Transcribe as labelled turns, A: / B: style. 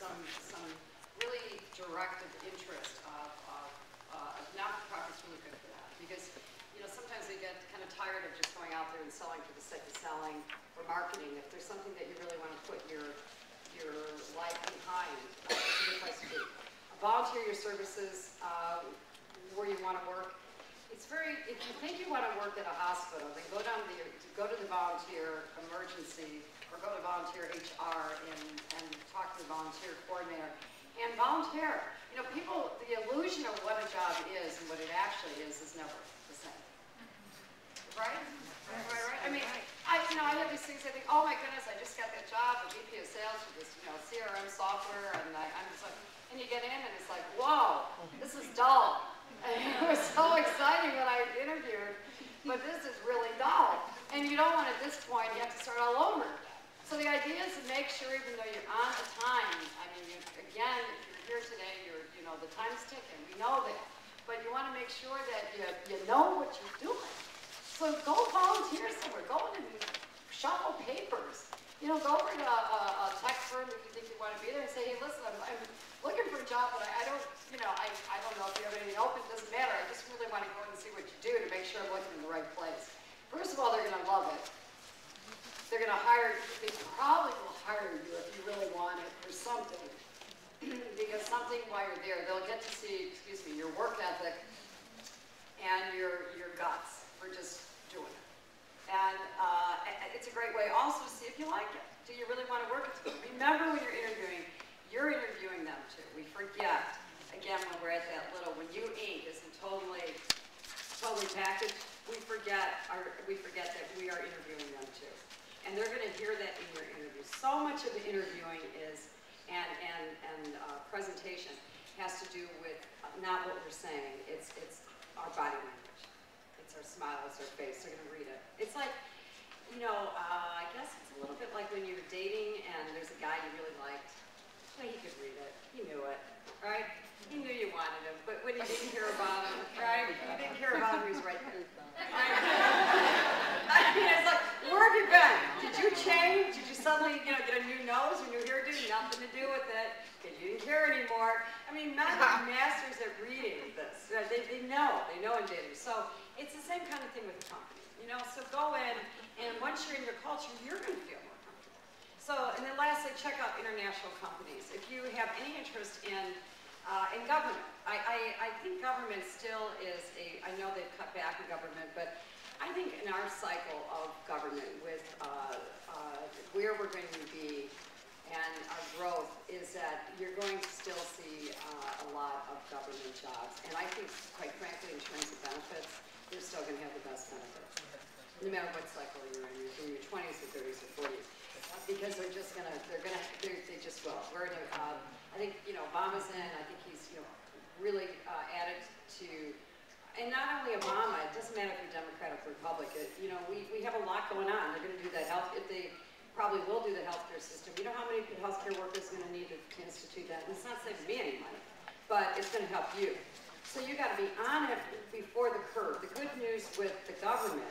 A: some really directed interest of not-for-profits really good for that, because sometimes they get kind of tired of just going out there and selling for the sake of selling or marketing. If there's something that you really want to put your life behind, it's a good place to be. Volunteer your services where you want to work. It's very, if you think you want to work at a hospital, then go to the volunteer emergency or go to volunteer HR and talk to the volunteer coordinator and volunteer. People, the illusion of what a job is and what it actually is never the same. Right? Right. I mean, I have these things, I think, oh my goodness, I just got that job, the VP of sales for this, CRM software, and I'm just like, and you get in and it's like, whoa, this is dull. And it was so exciting when I interviewed, but this is really dull. And you don't want at this point, you have to start all over. So the idea is to make sure, even though you're on the time, I mean, again, if you're here today, the time's ticking, we know that. But you want to make sure that you know what you're doing. So go volunteer somewhere, go in and shuffle papers. Go over to a tech firm if you think you want to be there and say, hey, listen, I'm looking for a job, but I don't know if you have anything open, it doesn't matter. I just really want to go in and see what you do to make sure I'm looking in the right place. First of all, they're going to love it. They're going to hire, they probably will hire you if you really want it for something. Because something while you're there, they'll get to see, your work ethic and your guts for just doing it. And it's a great way also to see if you like it. Do you really want to work with them? Remember when you're interviewing them too. We forget, again, when we're at that little, when you ink isn't totally packaged, we forget that we are interviewing them too. And they're going to hear that in your interview. So much of the interviewing is, and presentation has to do with not what we're saying, it's our body language. It's our smile, it's our face, they're going to read it. It's like, I guess it's a little bit like when you were dating and there's a guy you really liked. Well, he could read it, he knew it, right? He knew you wanted him, but when you didn't care about him, right? You didn't care about him, he was right there. I mean, it's like, where have you been? Did you change? Did you suddenly, get a new nose, a new hairdo? Nothing to do with it, because you didn't care anymore. I mean, men are masters at reading this. They know in dating. So it's the same kind of thing with the company, So go in, and once you're in your culture, you're going to feel more comfortable. So, and then lastly, check out international companies. If you have any interest in government, I think government still is I know they've cut back in government, but I think in our cycle of government with where we're going to be and our growth is that you're going to still see a lot of government jobs. And I think, quite frankly, in terms of benefits, you're still going to have the best benefits, no matter what cycle you're in your 20s or 30s or 40s, because they're just going to, they just will. We're in I think, Obama's in, I think he's, really added to, and not only Obama, it doesn't matter if you're Democrat or Republican, we have a lot going on. They're going to do that they probably will do the healthcare system. You know how many healthcare workers are going to need to institute that? And it's not saving me any money, but it's going to help you. So you got to be on it before the curve. The good news with the government